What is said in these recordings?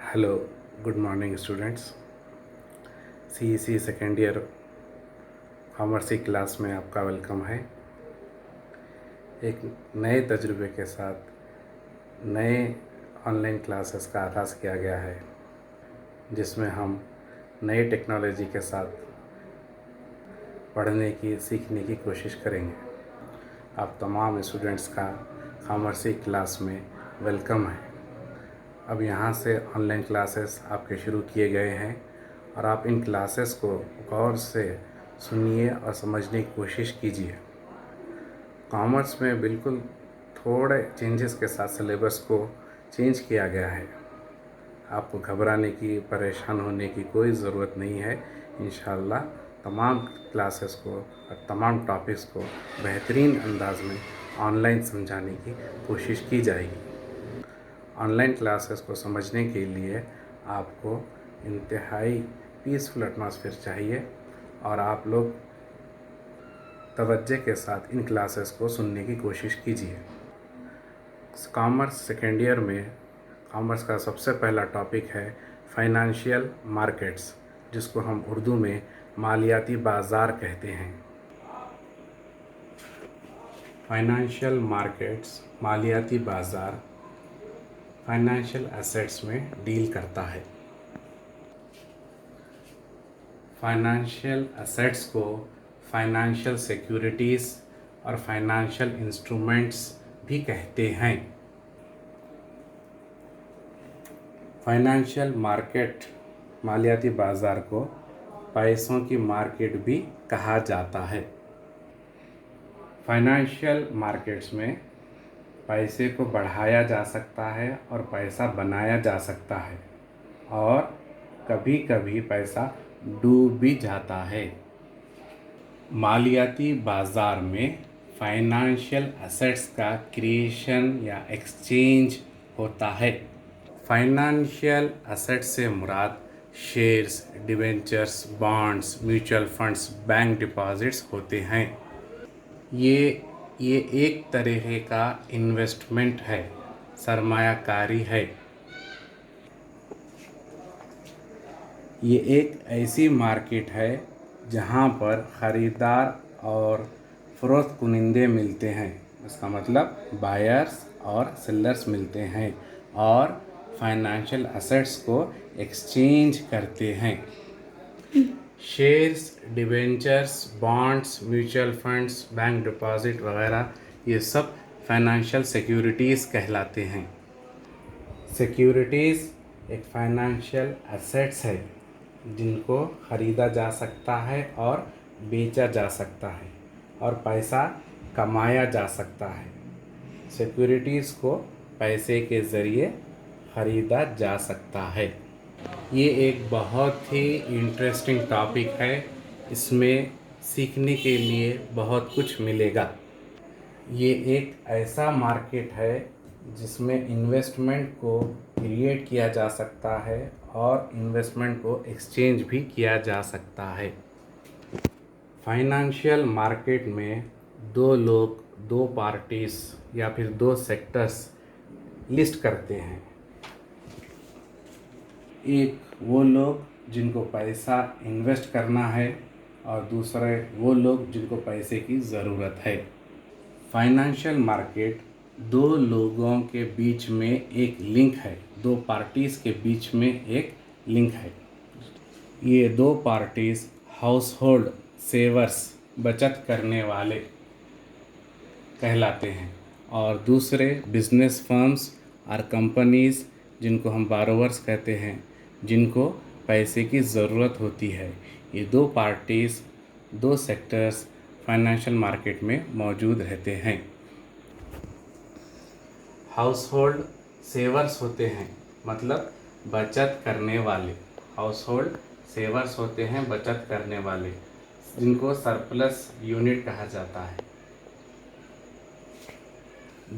Hello, good morning students. CEC second year commerce की class में आपका वेलकम है। एक नए तजुर्बे के साथ नए ऑनलाइन क्लासेस का आगाज़ किया गया है, जिसमें हम नई टेक्नोलॉजी के साथ पढ़ने की सीखने की कोशिश करेंगे। आप तमाम स्टूडेंट्स का कॉमर्स की क्लास में वेलकम है। अब यहाँ से ऑनलाइन क्लासेस आपके शुरू किए गए हैं और आप इन क्लासेस को गौर से सुनिए और समझने की कोशिश कीजिए। कॉमर्स में बिल्कुल थोड़े चेंजेस के साथ सिलेबस को चेंज किया गया है। आपको घबराने की, परेशान होने की कोई ज़रूरत नहीं है। इंशाअल्लाह तमाम क्लासेस को और तमाम टॉपिक्स को बेहतरीन अंदाज में ऑनलाइन समझाने की कोशिश की जाएगी। ऑनलाइन क्लासेस को समझने के लिए आपको इंतहाई पीसफुल एटमॉस्फेयर चाहिए और आप लोग तवज्जो के साथ इन क्लासेस को सुनने की कोशिश कीजिए। कॉमर्स सेकेंड ईयर में कॉमर्स का सबसे पहला टॉपिक है फाइनेंशियल मार्केट्स, जिसको हम उर्दू में मालियाती बाज़ार कहते हैं। फाइनेंशियल मार्केट्स, मालियाती बाज़ार फाइनेंशियल एसेट्स में डील करता है। फाइनेंशियल एसेट्स को फाइनेंशियल सिक्योरिटीज़ और फाइनेंशियल इंस्ट्रूमेंट्स भी कहते हैं। फाइनेंशियल मार्केट, मालियाती बाज़ार को पैसों की मार्केट भी कहा जाता है। फाइनेंशियल मार्केट्स में पैसे को बढ़ाया जा सकता है और पैसा बनाया जा सकता है और कभी कभी पैसा डूब भी जाता है। मालियाती बाज़ार में फाइनेंशियल एसेट्स का क्रिएशन या एक्सचेंज होता है। फाइनेंशियल एसेट्स से मुराद shares, debentures, bonds, mutual funds, bank deposits होते हैं। ये एक तरह का इन्वेस्टमेंट है, सरमायाकारी है। ये एक ऐसी मार्केट है जहाँ पर ख़रीदार और फ़रोख्त कुनिंदे मिलते हैं। इसका मतलब बायर्स और सेलर्स मिलते हैं और फाइनेंशियल एसेट्स को एक्सचेंज करते हैं। Shares, debentures, bonds, mutual funds, bank deposit वगैरह ये सब फाइनेंशियल सिक्योरिटीज़ कहलाते हैं। सिक्योरिटीज़ एक फाइनेंशियल एसेट्स है जिनको ख़रीदा जा सकता है और बेचा जा सकता है और पैसा कमाया जा सकता है। सिक्योरिटीज़ को पैसे के ज़रिए ख़रीदा जा सकता है। ये एक बहुत ही इंटरेस्टिंग टॉपिक है। इसमें सीखने के लिए बहुत कुछ मिलेगा। ये एक ऐसा मार्केट है जिसमें इन्वेस्टमेंट को क्रिएट किया जा सकता है और इन्वेस्टमेंट को एक्सचेंज भी किया जा सकता है। फाइनेंशियल मार्केट में दो लोग, दो पार्टीज़ या फिर दो सेक्टर्स लिस्ट करते हैं। एक वो लोग जिनको पैसा इन्वेस्ट करना है और दूसरे वो लोग जिनको पैसे की ज़रूरत है। फाइनेंशियल मार्केट दो लोगों के बीच में एक लिंक है, दो पार्टीज़ के बीच में एक लिंक है। ये दो पार्टीज़ हाउस होल्ड सेवर्स, बचत करने वाले कहलाते हैं और दूसरे बिजनेस फर्म्स और कंपनीज़ जिनको हम बारोवर्स कहते हैं, जिनको पैसे की ज़रूरत होती है। ये दो पार्टीज़, दो सेक्टर्स फाइनेंशियल मार्केट में मौजूद रहते हैं। हाउस होल्ड सेवर्स होते हैं, मतलब बचत करने वाले। हाउस होल्ड सेवर्स होते हैं बचत करने वाले, जिनको सरप्लस यूनिट कहा जाता है।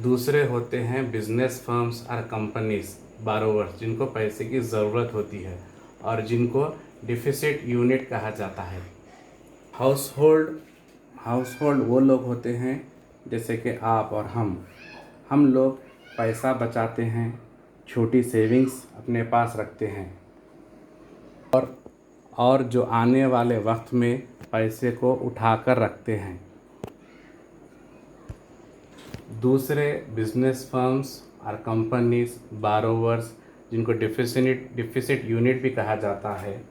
दूसरे होते हैं बिजनेस फर्म्स और कंपनीज, बारोवर्स, जिनको पैसे की ज़रूरत होती है और जिनको डिफिसिट यूनिट कहा जाता है। हाउस होल्ड वो लोग होते हैं जैसे कि आप और हम लोग पैसा बचाते हैं छोटी सेविंग्स अपने पास रखते हैं और जो आने वाले वक्त में पैसे को उठाकर रखते हैं। दूसरे बिजनेस फर्म्स और कंपनीज बारोवर्स, जिनको डिफिसिट यूनिट भी कहा जाता है,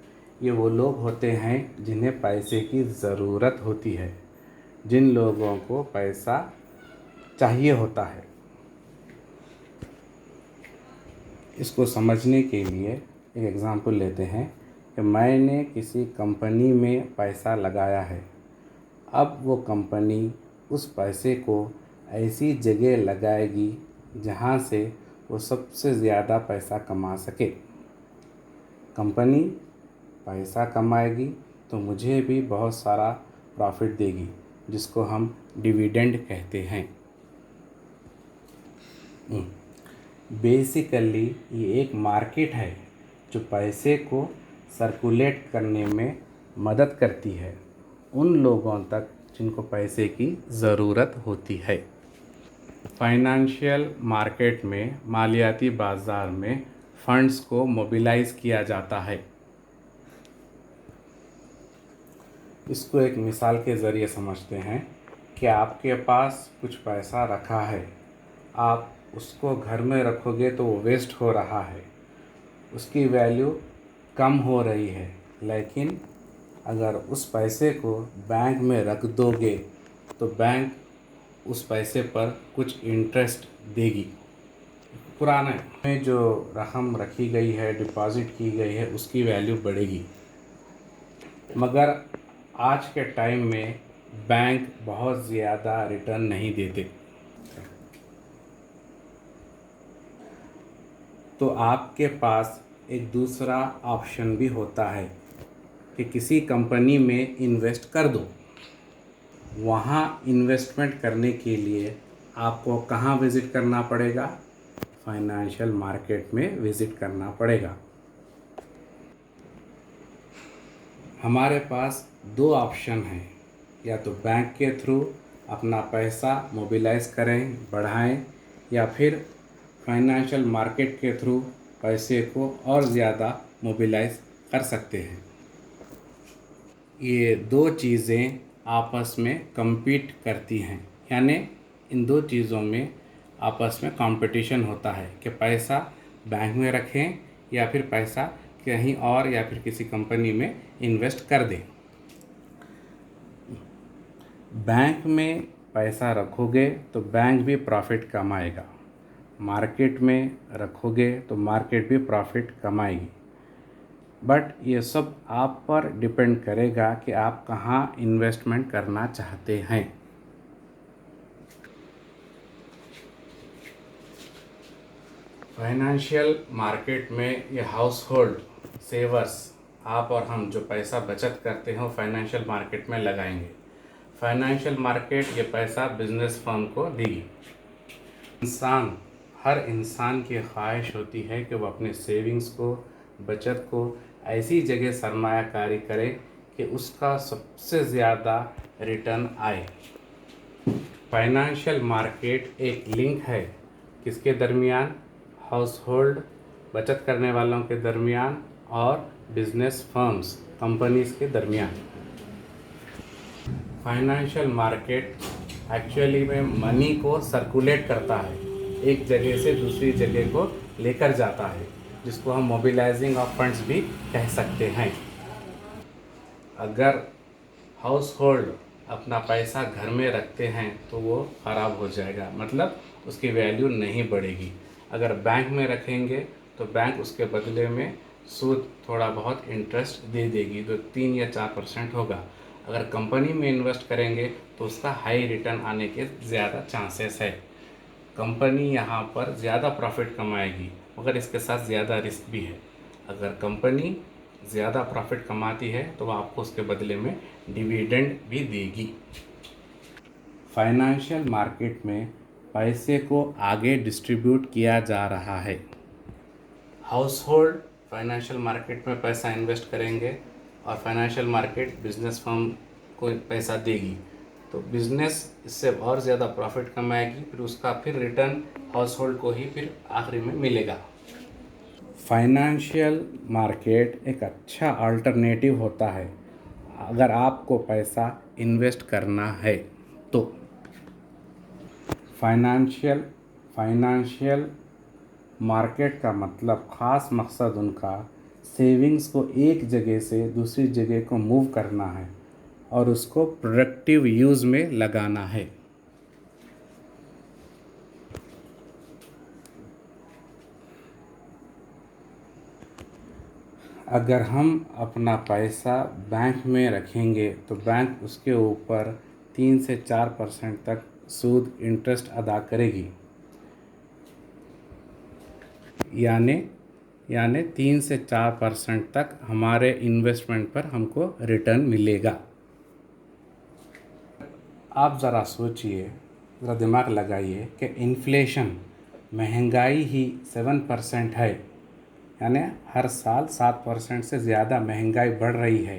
ये वो लोग होते हैं जिन्हें पैसे की ज़रूरत होती है, जिन लोगों को पैसा चाहिए होता है। इसको समझने के लिए एक एग्ज़ाम्पल लेते हैं कि मैंने किसी कंपनी में पैसा लगाया है। अब वो कंपनी उस पैसे को ऐसी जगह लगाएगी जहाँ से वो सबसे ज़्यादा पैसा कमा सके। कंपनी पैसा कमाएगी तो मुझे भी बहुत सारा प्रॉफिट देगी, जिसको हम डिविडेंड कहते हैं। बेसिकली ये एक मार्केट है जो पैसे को सर्कुलेट करने में मदद करती है उन लोगों तक जिनको पैसे की ज़रूरत होती है। फाइनेंशियल मार्केट में, मालियाती बाज़ार में फंड्स को मोबिलाइज़ किया जाता है। इसको एक मिसाल के ज़रिए समझते हैं कि आपके पास कुछ पैसा रखा है, आप उसको घर में रखोगे तो वो वेस्ट हो रहा है, उसकी वैल्यू कम हो रही है। लेकिन अगर उस पैसे को बैंक में रख दोगे तो बैंक उस पैसे पर कुछ इंटरेस्ट देगी। पुराने में जो रकम रखी गई है, डिपॉज़िट की गई है, उसकी वैल्यू बढ़ेगी। मगर आज के टाइम में बैंक बहुत ज़्यादा रिटर्न नहीं देते। तो आपके पास एक दूसरा ऑप्शन भी होता है कि किसी कंपनी में इन्वेस्ट कर दो। वहाँ इन्वेस्टमेंट करने के लिए आपको कहाँ विज़िट करना पड़ेगा? फाइनेंशियल मार्केट में विज़िट करना पड़ेगा। हमारे पास दो ऑप्शन हैं, या तो बैंक के थ्रू अपना पैसा मोबिलाइज़ करें, बढ़ाएं, या फिर फाइनेंशियल मार्केट के थ्रू पैसे को और ज़्यादा मोबिलाइज़ कर सकते हैं। ये दो चीज़ें आपस में कम्पीट करती हैं, यानी इन दो चीज़ों में आपस में कंपटीशन होता है कि पैसा बैंक में रखें या फिर पैसा कहीं और या फिर किसी कंपनी में इन्वेस्ट कर दें। बैंक में पैसा रखोगे तो बैंक भी प्रॉफिट कमाएगा, मार्केट में रखोगे तो मार्केट भी प्रॉफिट कमाएगी। बट ये सब आप पर डिपेंड करेगा कि आप कहाँ इन्वेस्टमेंट करना चाहते हैं। फाइनेंशियल मार्केट में ये हाउस होल्ड सेवर्स, आप और हम जो पैसा बचत करते हैं वो फाइनेंशियल मार्केट में लगाएंगे। फाइनेंशियल मार्केट ये पैसा बिजनेस फर्म को देगी। हर इंसान की ख्वाहिश होती है कि वो अपने सेविंग्स को, बचत को ऐसी जगह सरमायाकारी करे कि उसका सबसे ज़्यादा रिटर्न आए। फाइनेंशियल मार्केट एक लिंक है किसके दरमियान? हाउस होल्ड, बचत करने वालों के दरमियान, और बिजनेस फर्म्स, कंपनीज के दरमियान। फाइनेंशियल मार्केट एक्चुअली में मनी को सर्कुलेट करता है, एक जगह से दूसरी जगह को लेकर जाता है, जिसको हम मोबिलाइजिंग ऑफ फंड्स भी कह सकते हैं। अगर हाउस होल्ड अपना पैसा घर में रखते हैं तो वो ख़राब हो जाएगा, मतलब उसकी वैल्यू नहीं बढ़ेगी। अगर बैंक में रखेंगे तो बैंक उसके बदले में सूद थोड़ा बहुत इंटरेस्ट दे देगी, तो 3 या 4% होगा। अगर कंपनी में इन्वेस्ट करेंगे तो उसका हाई रिटर्न आने के ज़्यादा चांसेस है। कंपनी यहाँ पर ज़्यादा प्रॉफिट कमाएगी, मगर इसके साथ ज़्यादा रिस्क भी है। अगर कंपनी ज़्यादा प्रॉफिट कमाती है तो वह आपको उसके बदले में डिविडेंड भी देगी। फाइनेंशियल मार्केट में पैसे को आगे डिस्ट्रीब्यूट किया जा रहा है। हाउस होल्ड फाइनेंशियल मार्केट में पैसा इन्वेस्ट करेंगे और फाइनेंशियल मार्केट बिजनेस फर्म को पैसा देगी, तो बिज़नेस इससे और ज़्यादा प्रॉफिट कमाएगी, फिर उसका फिर रिटर्न हाउस होल्ड को ही फिर आखिरी में मिलेगा। फाइनेंशियल मार्केट एक अच्छा अल्टरनेटिव होता है अगर आपको पैसा इन्वेस्ट करना है तो। फाइनेंशियल मार्केट का मतलब ख़ास मकसद उनका सेविंग्स को एक जगह से दूसरी जगह को मूव करना है और उसको प्रोडक्टिव यूज़ में लगाना है। अगर हम अपना पैसा बैंक में रखेंगे तो बैंक उसके ऊपर 3 से 4% तक सूद इंटरेस्ट अदा करेगी, यानी 3 से 4% तक हमारे इन्वेस्टमेंट पर हमको रिटर्न मिलेगा। आप ज़रा सोचिए, ज़रा दिमाग लगाइए कि इन्फ्लेशन, महंगाई ही 7% है, यानी हर साल 7% से ज़्यादा महंगाई बढ़ रही है,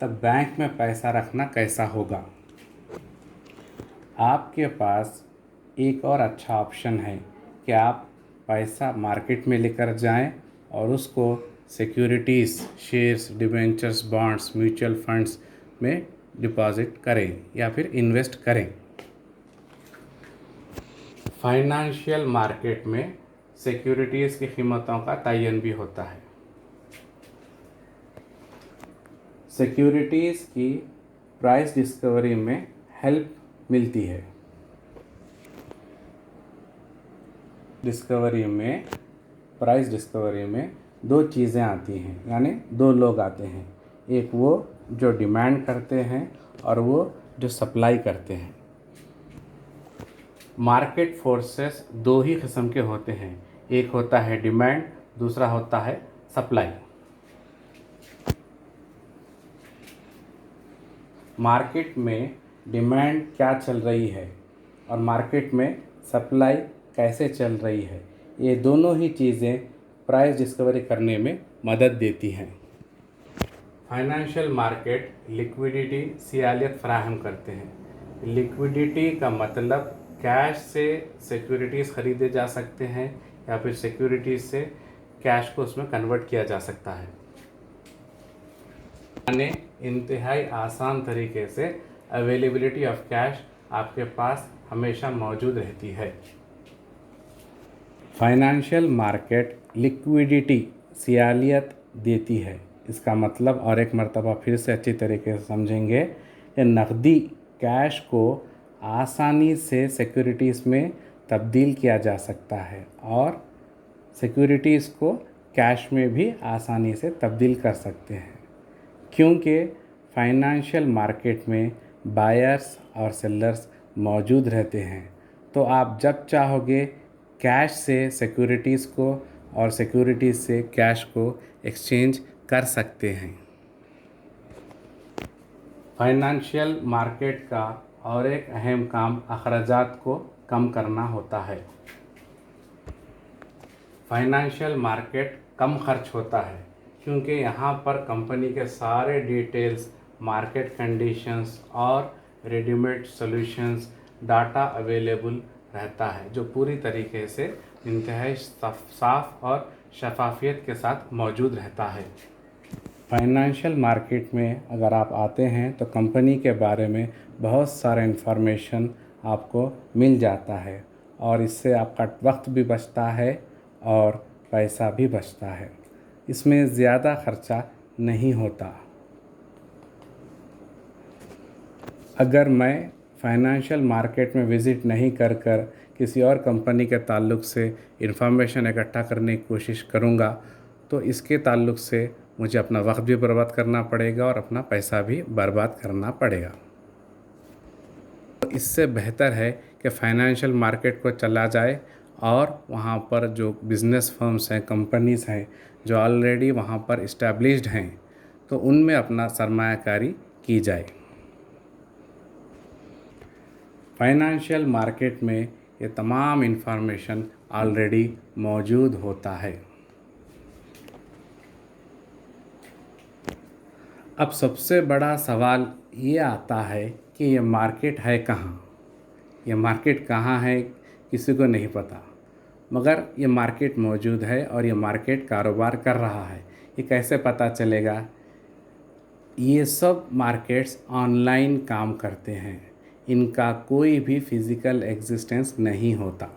तब बैंक में पैसा रखना कैसा होगा। आपके पास एक और अच्छा ऑप्शन है कि आप पैसा मार्केट में लेकर जाएं और उसको securities, shares, debentures, bonds, mutual funds में डिपॉजिट करें या फिर इन्वेस्ट करें। फाइनेंशियल मार्केट में सिक्योरिटीज़ की कीमतों का तयन भी होता है। सिक्योरिटीज़ की प्राइस डिस्कवरी में हेल्प मिलती है। प्राइस डिस्कवरी में दो चीज़ें आती हैं, यानी दो लोग आते हैं, एक वो जो डिमांड करते हैं और वो जो सप्लाई करते हैं। मार्केट फोर्सेस दो ही किस्म के होते हैं, एक होता है डिमांड, दूसरा होता है सप्लाई। मार्केट में डिमांड क्या चल रही है और मार्केट में सप्लाई कैसे चल रही है, ये दोनों ही चीज़ें प्राइस डिस्कवरी करने में मदद देती हैं। फाइनेंशियल मार्केट लिक्विडिटी सियालियत फराहम करते हैं। लिक्विडिटी का मतलब कैश से सिक्योरिटीज़ ख़रीदे जा सकते हैं या फिर सिक्योरिटीज़ से कैश को उसमें कन्वर्ट किया जा सकता है, यानी इंतहाई आसान तरीके से अवेलेबिलिटी ऑफ कैश आपके पास हमेशा मौजूद रहती है। फाइनेंशियल मार्केट लिक्विडिटी सियालियत देती है, इसका मतलब और एक मर्तबा फिर से अच्छी तरीके से समझेंगे, ये नकदी कैश को आसानी से सिक्योरिटीज़ में तब्दील किया जा सकता है और सिक्योरिटीज़ को कैश में भी आसानी से तब्दील कर सकते हैं, क्योंकि फाइनेंशियल मार्केट में बायर्स और सेलर्स मौजूद रहते हैं। तो आप जब चाहोगे कैश से सिक्योरिटीज़ को और सिक्योरिटीज़ से कैश को एक्सचेंज कर सकते हैं। फाइनेंशियल मार्केट का और एक अहम काम अखराजात को कम करना होता है। फाइनेंशियल मार्केट कम खर्च होता है क्योंकि यहाँ पर कंपनी के सारे डिटेल्स, मार्केट कंडीशंस और रेडीमेड सॉल्यूशंस डाटा अवेलेबल रहता है, जो पूरी तरीके से इंतहाई साफ और शफाफियत के साथ मौजूद रहता है। फाइनेंशियल मार्केट में अगर आप आते हैं तो कंपनी के बारे में बहुत सारा इन्फॉर्मेशन आपको मिल जाता है और इससे आपका वक्त भी बचता है और पैसा भी बचता है। इसमें ज़्यादा खर्चा नहीं होता। अगर मैं फाइनेंशियल मार्केट में विज़िट नहीं कर किसी और कंपनी के ताल्लुक़ से इन्फॉर्मेशन इकट्ठा करने की कोशिश करूँगा तो इसके ताल्लुक़ से मुझे अपना वक्त भी बर्बाद करना पड़ेगा और अपना पैसा भी बर्बाद करना पड़ेगा। तो इससे बेहतर है कि फाइनेंशियल मार्केट को चला जाए और वहाँ पर जो बिज़नेस फर्म्स हैं, कंपनीज़ हैं जो ऑलरेडी वहाँ पर इस्टेब्लिश्ड हैं, तो उनमें अपना सरमायाकारी की जाए। फाइनेंशियल मार्केट में ये तमाम इन्फॉर्मेशन ऑलरेडी मौजूद होता है। अब सबसे बड़ा सवाल ये आता है कि ये मार्केट है कहाँ? ये मार्केट कहाँ है, किसी को नहीं पता। मगर ये मार्केट मौजूद है और ये मार्केट कारोबार कर रहा है। ये कैसे पता चलेगा? ये सब मार्केट्स ऑनलाइन काम करते हैं, इनका कोई भी फिज़िकल एग्जिस्टेंस नहीं होता।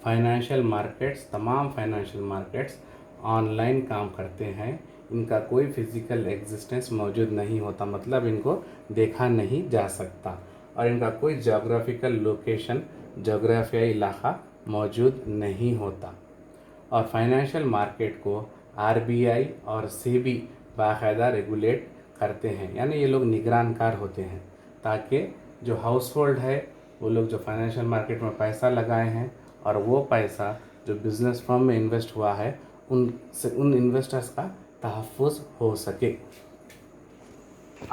फाइनेंशियल मार्केट्स, तमाम फाइनेंशियल मार्केट्स ऑनलाइन काम करते हैं, इनका कोई फिज़िकल एग्जिस्टेंस मौजूद नहीं होता, मतलब इनको देखा नहीं जा सकता और इनका कोई जोग्राफिकल लोकेशन, जोग्राफियाई इलाका मौजूद नहीं होता। और फाइनेंशियल मार्केट को आरबीआई और सेबी बाकायदा रेगुलेट करते हैं, यानी ये लोग निगरानकार होते हैं, ताकि जो हाउस होल्ड है वो लोग जो फाइनेंशियल मार्केट में पैसा लगाए हैं और वो पैसा जो बिज़नेस फर्म में इन्वेस्ट हुआ है उन इन्वेस्टर्स का तहफ़्फ़ुज़ हो सके।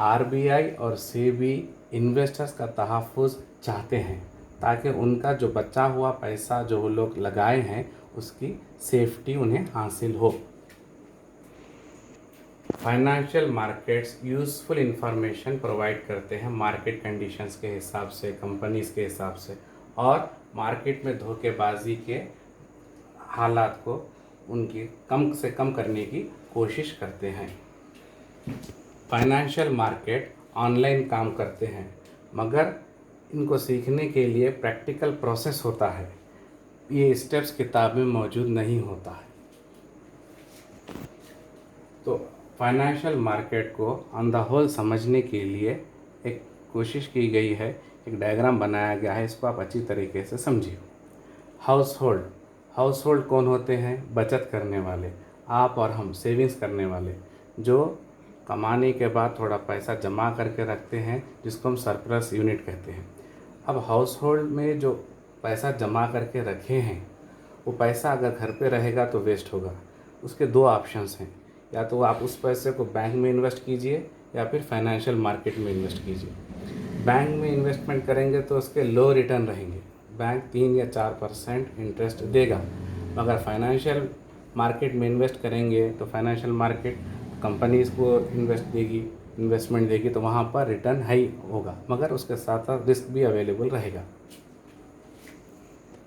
आरबीआई और सेबी इन्वेस्टर्स का तहफ़्फ़ुज़ चाहते हैं ताकि उनका जो बचा हुआ पैसा जो वो लोग लगाए हैं उसकी सेफ्टी उन्हें हासिल हो। Financial markets useful information provide करते हैं मार्केट कंडीशंस के हिसाब से, कंपनीज़ के हिसाब से, और मार्केट में धोखेबाजी के हालात को उनकी कम से कम करने की कोशिश करते हैं। फाइनेंशियल मार्केट ऑनलाइन काम करते हैं, मगर इनको सीखने के लिए प्रैक्टिकल प्रोसेस होता है। ये स्टेप्स किताब में मौजूद नहीं होता है। तो फाइनेंशियल मार्केट को ऑन द होल समझने के लिए एक कोशिश की गई है, एक डायग्राम बनाया गया है, इसको आप अच्छी तरीके से समझिए। हाउस होल्ड कौन होते हैं? बचत करने वाले, आप और हम, सेविंग्स करने वाले, जो कमाने के बाद थोड़ा पैसा जमा करके रखते हैं, जिसको हम सरप्लस यूनिट कहते हैं। अब हाउस होल्ड में जो पैसा जमा करके रखे हैं वो पैसा अगर घर पे रहेगा तो वेस्ट होगा। उसके दो ऑप्शंस हैं, या तो आप उस पैसे को बैंक में इन्वेस्ट कीजिए या फिर फाइनेंशियल मार्केट में इन्वेस्ट कीजिए। बैंक में इन्वेस्टमेंट करेंगे तो उसके लो रिटर्न रहेंगे, बैंक 3 या 4% इंटरेस्ट देगा, मगर फाइनेंशियल मार्केट में इन्वेस्ट करेंगे तो फाइनेंशियल मार्केट कंपनीज़ को इन्वेस्टमेंट देगी, तो वहाँ पर रिटर्न हाई होगा, मगर उसके साथ साथ रिस्क भी अवेलेबल रहेगा।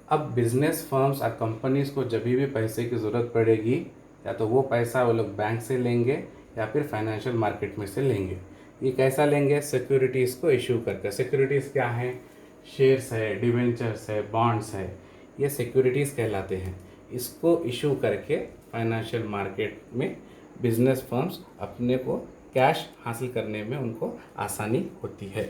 अब बिजनेस फर्म्स और कंपनीज़ को जब भी पैसे की ज़रूरत पड़ेगी, या तो वो पैसा वो लोग बैंक से लेंगे या फिर फाइनेंशियल मार्केट में से लेंगे। ये कैसा लेंगे? सिक्योरिटीज़ को इशू करके। सिक्योरिटीज़ क्या हैं? शेयर्स है, डिवेंचर्स है, बॉन्ड्स है, ये सिक्योरिटीज़ कहलाते हैं। इसको इशू करके फाइनेंशियल मार्केट में बिजनेस फर्म्स अपने को कैश हासिल करने में उनको आसानी होती है।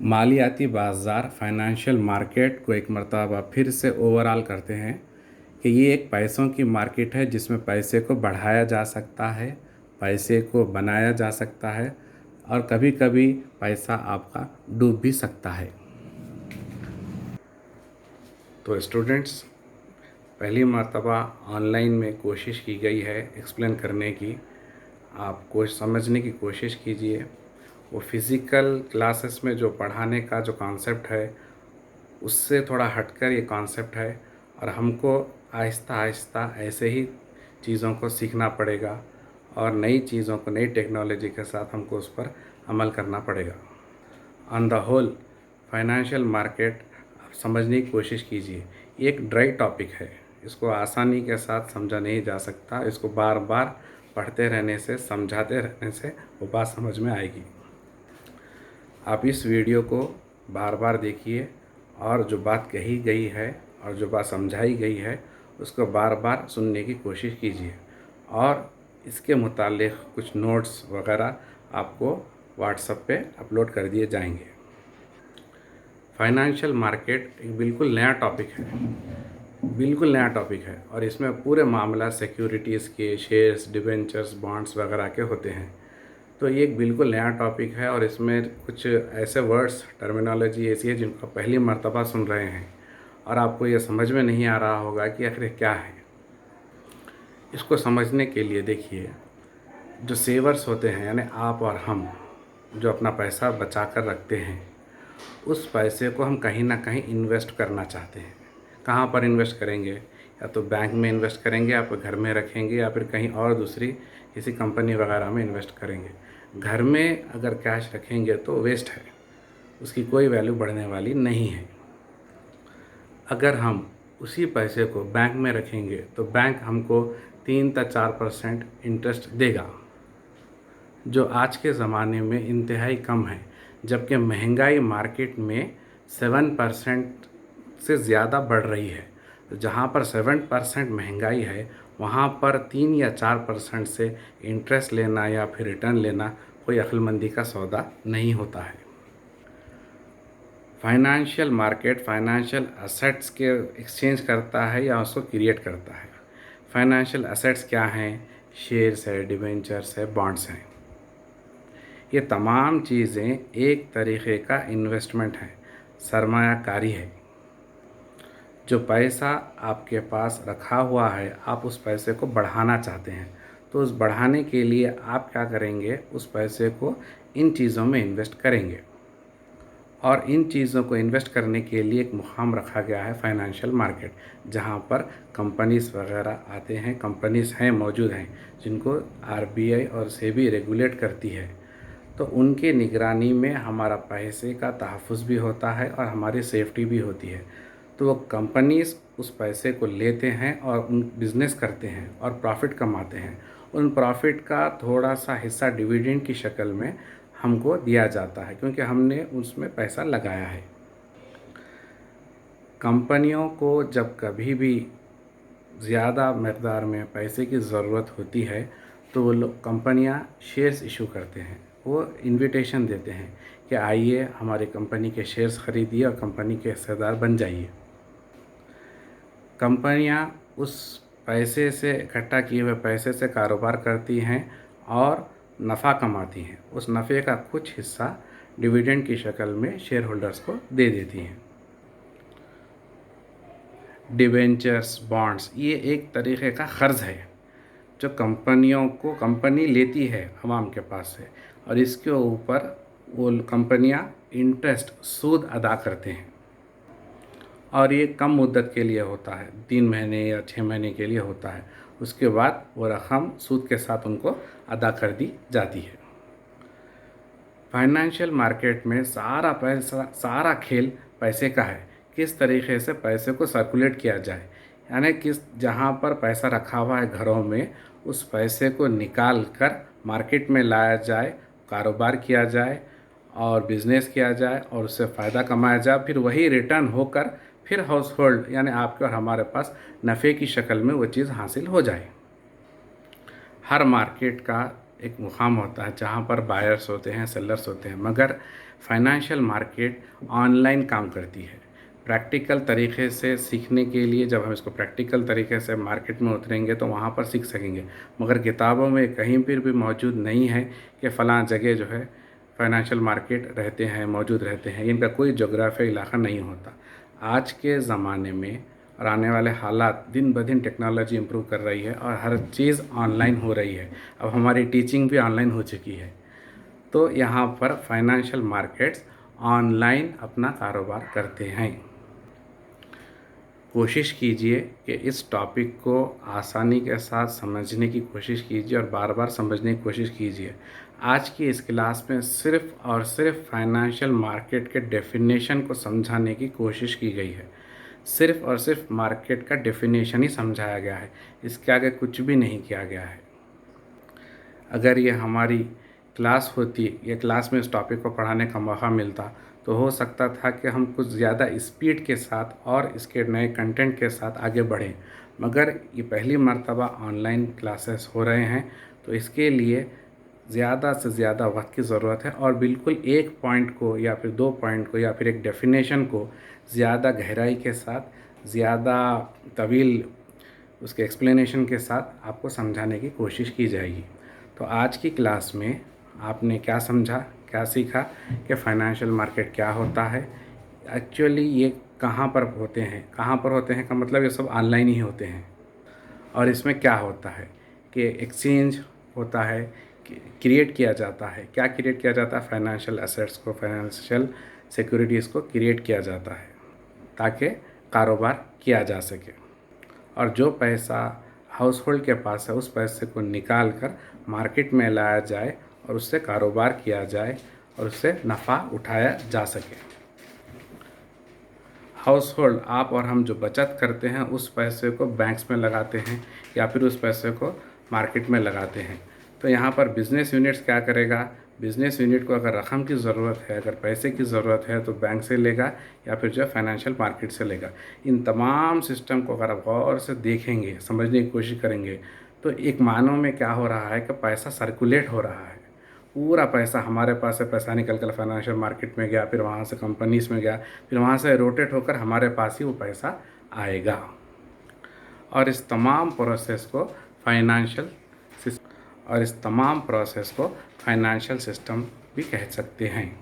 मालियाती बाज़ार फाइनेंशियल मार्केट को एक मर्तबा फिर से ओवरऑल करते हैं कि ये एक पैसों की मार्केट है जिसमें पैसे को बढ़ाया जा सकता है, पैसे को बनाया जा सकता है, और कभी कभी पैसा आपका डूब भी सकता है। तो स्टूडेंट्स, पहली मर्तबा ऑनलाइन में कोशिश की गई है एक्सप्लेन करने की, आप समझने की कोशिश कीजिए। वो फिज़िकल क्लासेस में जो पढ़ाने का जो कॉन्सेप्ट है उससे थोड़ा हटकर ये कॉन्सेप्ट है, और हमको आहिस्ता आहिस्ता ऐसे ही चीज़ों को सीखना पड़ेगा और नई चीज़ों को, नई टेक्नोलॉजी के साथ हमको उस पर अमल करना पड़ेगा। On the whole financial market समझने की कोशिश कीजिए। ये एक ड्राई टॉपिक है, इसको आसानी के साथ समझा नहीं जा सकता, इसको बार बार पढ़ते रहने से, समझाते रहने से वो बात समझ में आएगी। आप इस वीडियो को बार बार देखिए और जो बात कही गई है और जो बात समझाई गई है उसको बार बार सुनने की कोशिश कीजिए, और इसके मुतालिक कुछ नोट्स वगैरह आपको व्हाट्सएप पे अपलोड कर दिए जाएंगे। फाइनेंशियल मार्केट एक बिल्कुल नया टॉपिक है, बिल्कुल नया टॉपिक है, और इसमें पूरे मामला सिक्योरिटीज़ के, शेयर्स, डिबेंचर्स, बॉन्ड्स वगैरह के होते हैं। तो ये एक बिल्कुल नया टॉपिक है और इसमें कुछ ऐसे वर्ड्स, टर्मिनोलॉजी ऐसी है जिनको पहली मर्तबा सुन रहे हैं और आपको ये समझ में नहीं आ रहा होगा कि आखिर क्या है। इसको समझने के लिए देखिए, जो सेवर्स होते हैं यानी आप और हम, जो अपना पैसा बचा कर रखते हैं, उस पैसे को हम कहीं ना कहीं इन्वेस्ट करना चाहते हैं। कहाँ पर इन्वेस्ट करेंगे? या तो बैंक में इन्वेस्ट करेंगे, या फिर घर में रखेंगे, या फिर कहीं और दूसरी किसी कंपनी वगैरह में इन्वेस्ट करेंगे। घर में अगर कैश रखेंगे तो वेस्ट है, उसकी कोई वैल्यू बढ़ने वाली नहीं है। अगर हम उसी पैसे को बैंक में रखेंगे तो बैंक हमको 3 से 4% इंटरेस्ट देगा, जो आज के ज़माने में इंतहाई कम है, जबकि महंगाई मार्केट में 7% से ज़्यादा बढ़ रही है। तो जहाँ पर 7% महंगाई है, वहाँ पर 3 या 4% से इंटरेस्ट लेना या फिर रिटर्न लेना कोई अक्लमंदी का सौदा नहीं होता है। फाइनेंशियल मार्केट फाइनेंशियल एसेट्स के एक्सचेंज करता है या उसको क्रिएट करता है। फाइनेंशियल एसेट्स क्या हैं? शेयर्स है, डिवेंचर्स है, बॉन्ड्स हैं। ये तमाम चीज़ें एक तरीक़े का इन्वेस्टमेंट है, सरमायाकारी है। जो पैसा आपके पास रखा हुआ है, आप उस पैसे को बढ़ाना चाहते हैं, तो उस बढ़ाने के लिए आप क्या करेंगे? उस पैसे को इन चीज़ों में इन्वेस्ट करेंगे। और इन चीज़ों को इन्वेस्ट करने के लिए एक मुकाम रखा गया है फाइनेंशियल मार्केट, जहां पर कंपनीज़ वगैरह आते हैं, कंपनीज़ हैं, मौजूद हैं, जिनको आरबीआई और सेबी रेगुलेट करती है। तो उनके निगरानी में हमारा पैसे का तहफ़्फ़ुज़ भी होता है और हमारी सेफ्टी भी होती है। तो वो कंपनीज़ उस पैसे को लेते हैं और उन बिज़नेस करते हैं और प्रॉफ़िट कमाते हैं। उन प्रॉफ़िट का थोड़ा सा हिस्सा डिविडेंड की शक्ल में हमको दिया जाता है, क्योंकि हमने उसमें पैसा लगाया है। कंपनियों को जब कभी भी ज़्यादा मकदार में पैसे की ज़रूरत होती है, तो वो लोग कंपनियां शेयर्स इशू करते हैं। वो इनविटेशन देते हैं कि आइए हमारी कंपनी के शेयर्स ख़रीदिए और कंपनी के हिस्सेदार बन जाइए। कंपनियां उस पैसे से, इकट्ठा किए हुए पैसे से कारोबार करती हैं और नफ़ा कमाती हैं। उस नफ़े का कुछ हिस्सा डिविडेंड की शक्ल में शेयर होल्डर्स को दे देती हैं। डिवेंचर्स, बॉन्ड्स, ये एक तरीक़े का क़र्ज़ है जो कंपनियों को कंपनी लेती है आवाम के पास से, और इसके ऊपर वो कंपनियां इंटरेस्ट, सूद अदा करते हैं। और ये कम मुद्दत के लिए होता है, 3 महीने या 6 महीने के लिए होता है। उसके बाद वो रकम सूद के साथ उनको अदा कर दी जाती है। फाइनेंशियल मार्केट में सारा पैसा, सारा खेल पैसे का है। किस तरीक़े से पैसे को सर्कुलेट किया जाए, यानी किस, जहाँ पर पैसा रखा हुआ है घरों में, उस पैसे को निकाल कर मार्केट में लाया जाए, कारोबार किया जाए और बिज़नेस किया जाए और उससे फ़ायदा कमाया जाए। फिर वही रिटर्न होकर फिर हाउस होल्ड यानी आपके और हमारे पास नफ़े की शक्ल में वो चीज़ हासिल हो जाए। हर मार्केट का एक मुकाम होता है जहाँ पर बायर्स होते हैं, सेलर्स होते हैं, मगर फाइनेंशियल मार्केट ऑनलाइन काम करती है। प्रैक्टिकल तरीक़े से सीखने के लिए जब हम इसको प्रैक्टिकल तरीक़े से मार्केट में उतरेंगे तो वहाँ पर सीख सकेंगे, मगर किताबों में कहीं पर भी मौजूद नहीं है कि फ़लाँ जगह जो है फाइनेंशियल मार्केट रहते हैं, मौजूद रहते हैं। इनका कोई जोग्राफिया इलाका नहीं होता। आज के ज़माने में और आने वाले हालात, दिन ब दिन टेक्नोलॉजी इम्प्रूव कर रही है और हर चीज़ ऑनलाइन हो रही है। अब हमारी टीचिंग भी ऑनलाइन हो चुकी है। तो यहाँ पर फाइनेंशियल मार्केट्स ऑनलाइन अपना कारोबार करते हैं। कोशिश कीजिए कि इस टॉपिक को आसानी के साथ समझने की कोशिश कीजिए और बार बार समझने की कोशिश कीजिए। आज की इस क्लास में सिर्फ़ और सिर्फ फाइनेंशियल मार्केट के डेफिनेशन को समझाने की कोशिश की गई है। सिर्फ़ और सिर्फ मार्केट का डेफिनेशन ही समझाया गया है, इसके आगे कुछ भी नहीं किया गया है। अगर ये हमारी क्लास होती, ये क्लास में इस टॉपिक को पढ़ाने का मौका मिलता, तो हो सकता था कि हम कुछ ज़्यादा स्पीड के साथ और इसके नए कंटेंट के साथ आगे बढ़ें, मगर ये पहली मर्तबा ऑनलाइन क्लासेस हो रहे हैं, तो इसके लिए ज़्यादा से ज़्यादा वक्त की ज़रूरत है। और बिल्कुल एक पॉइंट को या फिर 2 पॉइंट को या फिर एक डेफिनेशन को ज़्यादा गहराई के साथ, ज़्यादा तवील उसके एक्सप्लेनेशन के साथ आपको समझाने की कोशिश की जाएगी। तो आज की क्लास में आपने क्या समझा, क्या सीखा कि फाइनेंशियल मार्केट क्या होता है, एक्चुअली ये कहाँ पर होते हैं। कहाँ पर होते हैं का मतलब ये सब ऑनलाइन ही होते हैं। और इसमें क्या होता है कि एक्सचेंज होता है, क्रिएट किया जाता है। क्या क्रिएट किया जाता है? फाइनेंशियल एसेट्स को, फाइनेंशियल सिक्योरिटीज़ को क्रिएट किया जाता है ताकि कारोबार किया जा सके। और जो पैसा हाउस होल्ड के पास है, उस पैसे को निकाल कर मार्केट में लाया जाए और उससे कारोबार किया जाए और उससे नफ़ा उठाया जा सके। हाउस होल्ड, आप और हम जो बचत करते हैं उस पैसे को बैंक्स में लगाते हैं या फिर उस पैसे को मार्केट में लगाते हैं। तो यहाँ पर बिज़नेस यूनिट्स क्या करेगा, बिज़नेस यूनिट को अगर रकम की ज़रूरत है, अगर पैसे की ज़रूरत है तो बैंक से लेगा या फिर जो फाइनेंशियल मार्केट से लेगा। इन तमाम सिस्टम को अगर आप गौर से देखेंगे, समझने की कोशिश करेंगे, तो एक मानव में क्या हो रहा है कि पैसा सर्कुलेट हो रहा है। पूरा पैसा हमारे पास से पैसा निकल कर फाइनेंशियल मार्केट में गया, फिर वहाँ से कंपनीज़ में गया, फिर वहाँ से रोटेट होकर हमारे पास ही वो पैसा आएगा। और इस तमाम प्रोसेस को फाइनेंशियल सिस्टम भी कह सकते हैं।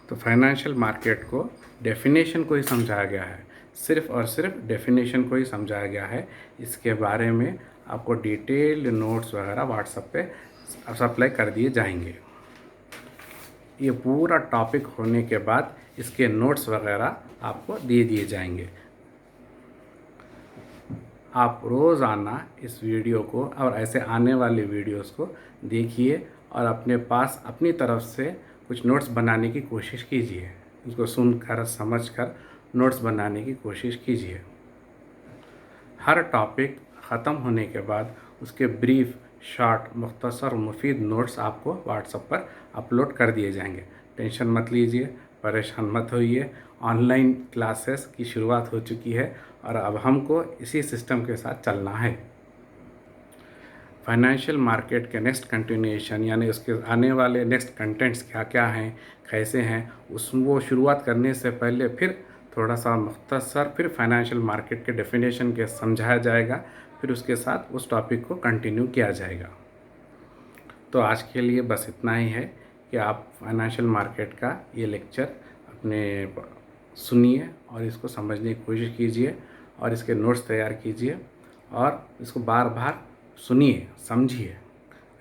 तो फाइनेंशियल मार्केट को डेफिनेशन को ही समझाया गया है, सिर्फ़ और सिर्फ डेफिनेशन को ही समझाया गया है। इसके बारे में आपको डिटेल्ड नोट्स वगैरह व्हाट्सएप पे सप्लाई कर दिए जाएंगे। ये पूरा टॉपिक होने के बाद इसके नोट्स वगैरह आपको दिए जाएंगे। आप रोज़ाना इस वीडियो को और ऐसे आने वाले वीडियोस को देखिए और अपने पास अपनी तरफ से कुछ नोट्स बनाने की कोशिश कीजिए। उसको सुनकर समझकर नोट्स बनाने की कोशिश कीजिए। हर टॉपिक ख़त्म होने के बाद उसके ब्रीफ, शॉर्ट, मुख्तसर, मुफीद नोट्स आपको व्हाट्सएप पर अपलोड कर दिए जाएंगे। टेंशन मत लीजिए, परेशान मत होइए। ऑनलाइन क्लासेस की शुरुआत हो चुकी है और अब हमको इसी सिस्टम के साथ चलना है। फाइनेंशियल मार्केट के नेक्स्ट कंटिन्यूएशन यानी उसके आने वाले नेक्स्ट कंटेंट्स क्या क्या हैं, कैसे हैं, वो शुरुआत करने से पहले फिर थोड़ा सा मुख्तसर फिर फाइनेंशियल मार्केट के डेफिनेशन के समझाया जाएगा, फिर उसके साथ उस टॉपिक को कंटिन्यू किया जाएगा। तो आज के लिए बस इतना ही है कि आप फाइनेंशियल मार्केट का ये लेक्चर अपने सुनिए और इसको समझने की कोशिश कीजिए और इसके नोट्स तैयार कीजिए और इसको बार बार सुनिए, समझिए।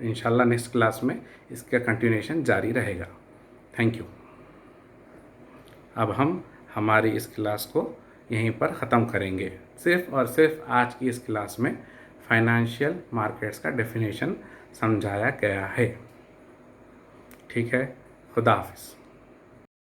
इंशाल्लाह नेक्स्ट क्लास में इसका कंटिन्यूएशन जारी रहेगा। Thank you. अब हम हमारी इस क्लास को यहीं पर ख़त्म करेंगे। सिर्फ़ और सिर्फ आज की इस क्लास में फाइनेंशियल मार्केट्स का डेफिनेशन समझाया गया है। ठीक है, खुदा हाफिज़।